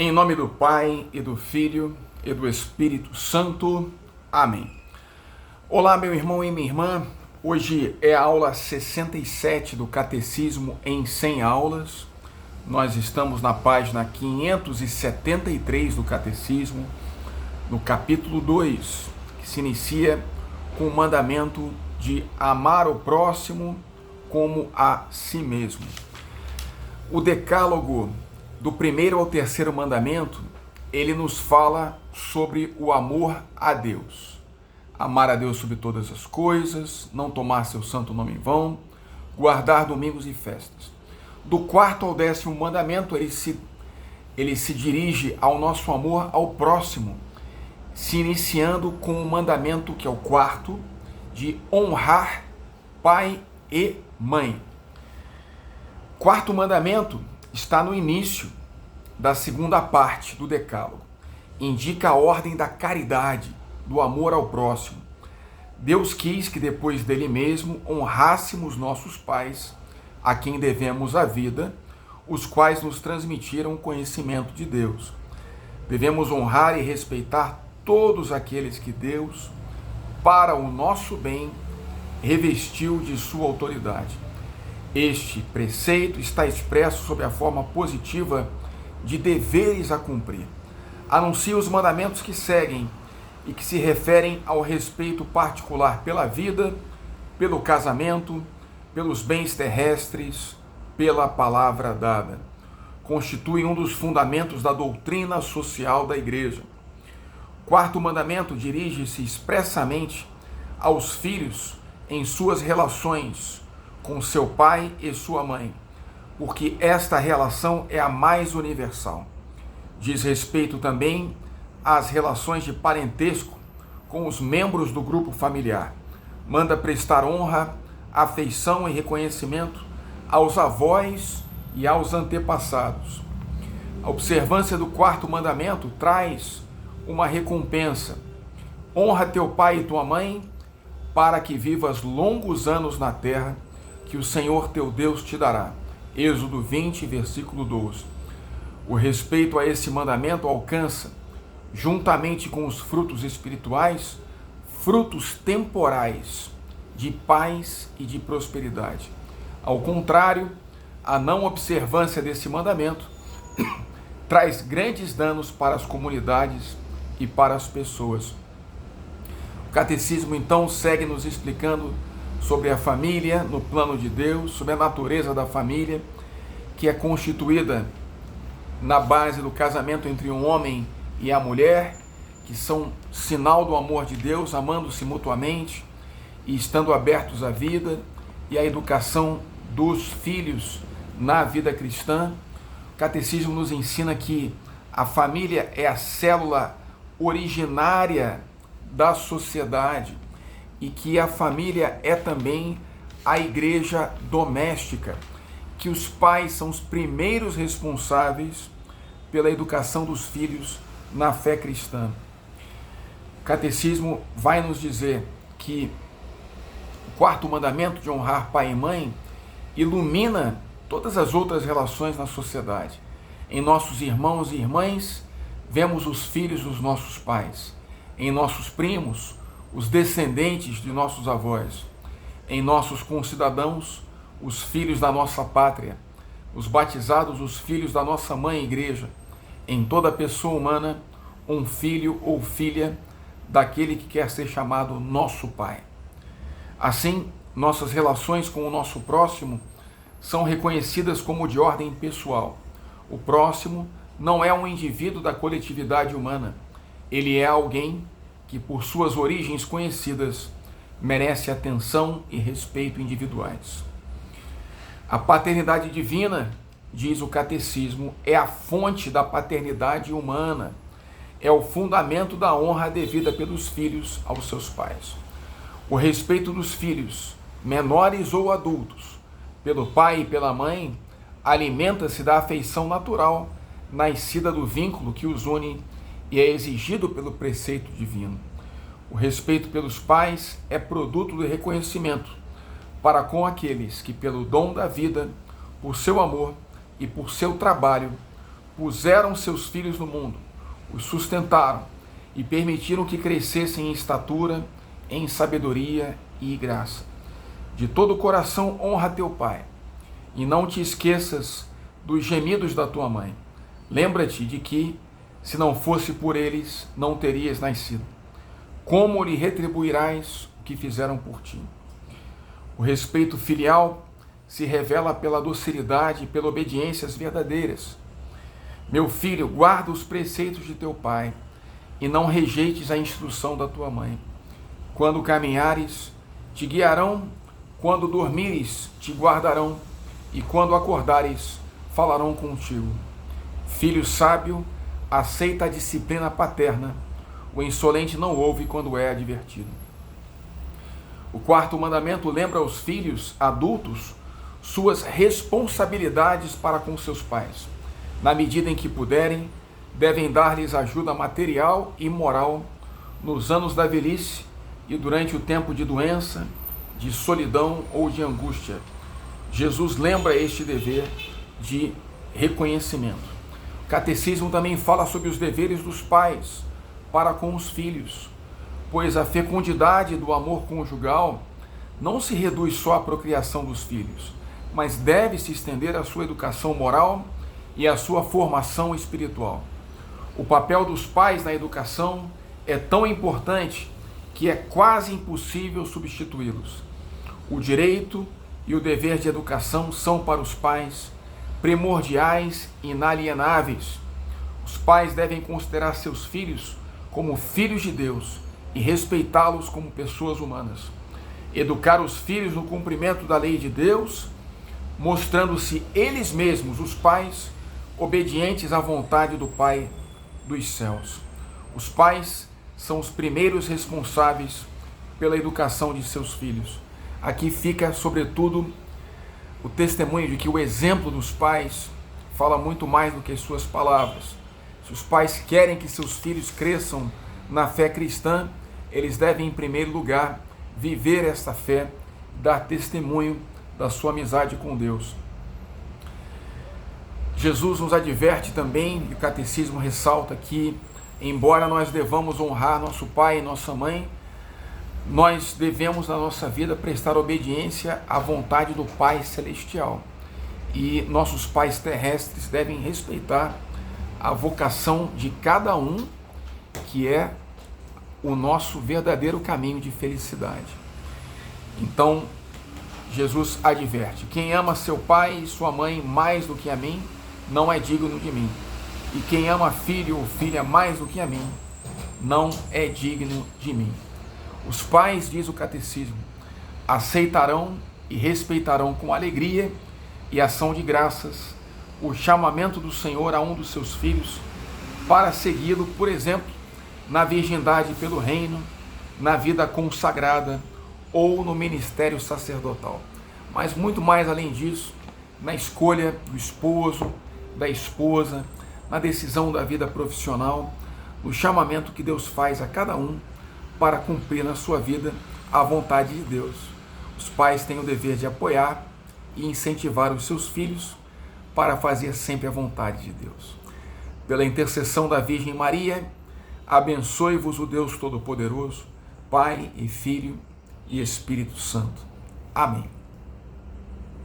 Em nome do Pai, e do Filho, e do Espírito Santo. Amém. Olá, meu irmão e minha irmã. Hoje é a aula 67 do Catecismo em 100 aulas. Nós estamos na página 573 do Catecismo, no capítulo 2, que se inicia com o mandamento de amar o próximo como a si mesmo. O decálogo do primeiro ao terceiro mandamento, ele nos fala sobre o amor a Deus. Amar a Deus sobre todas as coisas, não tomar seu santo nome em vão, guardar domingos e festas. Do quarto ao 10º mandamento, ele se dirige ao nosso amor ao próximo, se iniciando com o mandamento, que é o quarto, de honrar pai e mãe. Quarto mandamento está no início da segunda parte do decálogo. Indica a ordem da caridade, do amor ao próximo. Deus quis que depois dele mesmo honrássemos nossos pais, a quem devemos a vida, os quais nos transmitiram o conhecimento de Deus. Devemos honrar e respeitar todos aqueles que Deus, para o nosso bem, revestiu de sua autoridade. Este preceito está expresso sob a forma positiva de deveres a cumprir. Anuncia os mandamentos que seguem e que se referem ao respeito particular pela vida, pelo casamento, pelos bens terrestres, pela palavra dada. Constitui um dos fundamentos da doutrina social da Igreja. Quarto mandamento dirige-se expressamente aos filhos em suas relações com seu pai e sua mãe, porque esta relação é a mais universal. Diz respeito também às relações de parentesco com os membros do grupo familiar. Manda prestar honra, afeição e reconhecimento aos avós e aos antepassados. A observância do quarto mandamento traz uma recompensa. Honra teu pai e tua mãe, para que vivas longos anos na terra, que o Senhor teu Deus te dará. Êxodo 20, versículo 12. O respeito a esse mandamento alcança, juntamente com os frutos espirituais, frutos temporais de paz e de prosperidade. Ao contrário, a não observância desse mandamento traz grandes danos para as comunidades e para as pessoas. O Catecismo, então, segue nos explicando sobre a família no plano de Deus, sobre a natureza da família, que é constituída na base do casamento entre um homem e a mulher, que são sinal do amor de Deus, amando-se mutuamente e estando abertos à vida, e a educação dos filhos na vida cristã. O Catecismo nos ensina que a família é a célula originária da sociedade, e que a família é também a igreja doméstica, que os pais são os primeiros responsáveis pela educação dos filhos na fé cristã. O Catecismo vai nos dizer que o quarto mandamento de honrar pai e mãe ilumina todas as outras relações na sociedade. Em nossos irmãos e irmãs, vemos os filhos dos nossos pais. Em nossos primos, os descendentes de nossos avós. Em nossos concidadãos, os filhos da nossa pátria. Os batizados, os filhos da nossa mãe igreja. Em toda pessoa humana, um filho ou filha daquele que quer ser chamado nosso pai. Assim, nossas relações com o nosso próximo são reconhecidas como de ordem pessoal. O próximo não é um indivíduo da coletividade humana. Ele é alguém que, por suas origens conhecidas, merece atenção e respeito individuais. A paternidade divina, diz o Catecismo, é a fonte da paternidade humana, é o fundamento da honra devida pelos filhos aos seus pais. O respeito dos filhos, menores ou adultos, pelo pai e pela mãe, alimenta-se da afeição natural, nascida do vínculo que os une e é exigido pelo preceito divino. O respeito pelos pais é produto do reconhecimento para com aqueles que, pelo dom da vida, por seu amor e por seu trabalho, puseram seus filhos no mundo, os sustentaram e permitiram que crescessem em estatura, em sabedoria e graça. De todo o coração honra teu pai, e não te esqueças dos gemidos da tua mãe. Lembra-te de que, se não fosse por eles, não terias nascido. Como lhe retribuirás o que fizeram por ti? O respeito filial se revela pela docilidade e pela obediência às verdadeiras. Meu filho, guarda os preceitos de teu pai, e não rejeites a instrução da tua mãe. Quando caminhares, te guiarão, quando dormires, te guardarão, e quando acordares, falarão contigo. Filho sábio, aceita a disciplina paterna, o insolente não ouve quando é advertido. O quarto mandamento lembra aos filhos adultos suas responsabilidades para com seus pais. Na medida em que puderem, devem dar-lhes ajuda material e moral nos anos da velhice e durante o tempo de doença, de solidão ou de angústia. Jesus lembra este dever de reconhecimento. O catecismo também fala sobre os deveres dos pais para com os filhos, pois a fecundidade do amor conjugal não se reduz só à procriação dos filhos, mas deve se estender à sua educação moral e à sua formação espiritual. O papel dos pais na educação é tão importante que é quase impossível substituí-los. O direito e o dever de educação são para os pais primordiais e inalienáveis. Os pais devem considerar seus filhos como filhos de Deus e respeitá-los como pessoas humanas. Educar os filhos no cumprimento da lei de Deus, mostrando-se eles mesmos, os pais, obedientes à vontade do Pai dos céus. Os pais são os primeiros responsáveis pela educação de seus filhos. Aqui fica, sobretudo, o testemunho de que o exemplo dos pais fala muito mais do que as suas palavras. Se os pais querem que seus filhos cresçam na fé cristã, eles devem, em primeiro lugar, viver esta fé, dar testemunho da sua amizade com Deus. Jesus nos adverte também, e o catecismo ressalta que, embora nós devamos honrar nosso pai e nossa mãe, nós devemos na nossa vida prestar obediência à vontade do Pai Celestial. E nossos pais terrestres devem respeitar a vocação de cada um, que é o nosso verdadeiro caminho de felicidade. Então, Jesus adverte: quem ama seu pai e sua mãe mais do que a mim, não é digno de mim. E quem ama filho ou filha mais do que a mim, não é digno de mim. Os pais, diz o catecismo, aceitarão e respeitarão com alegria e ação de graças o chamamento do Senhor a um dos seus filhos para segui-lo, por exemplo, na virgindade pelo reino, na vida consagrada ou no ministério sacerdotal. Mas muito mais além disso, na escolha do esposo, da esposa, na decisão da vida profissional, no chamamento que Deus faz a cada um para cumprir na sua vida a vontade de Deus. Os pais têm o dever de apoiar e incentivar os seus filhos para fazer sempre a vontade de Deus. Pela intercessão da Virgem Maria, abençoe-vos o Deus Todo-Poderoso, Pai e Filho e Espírito Santo. Amém.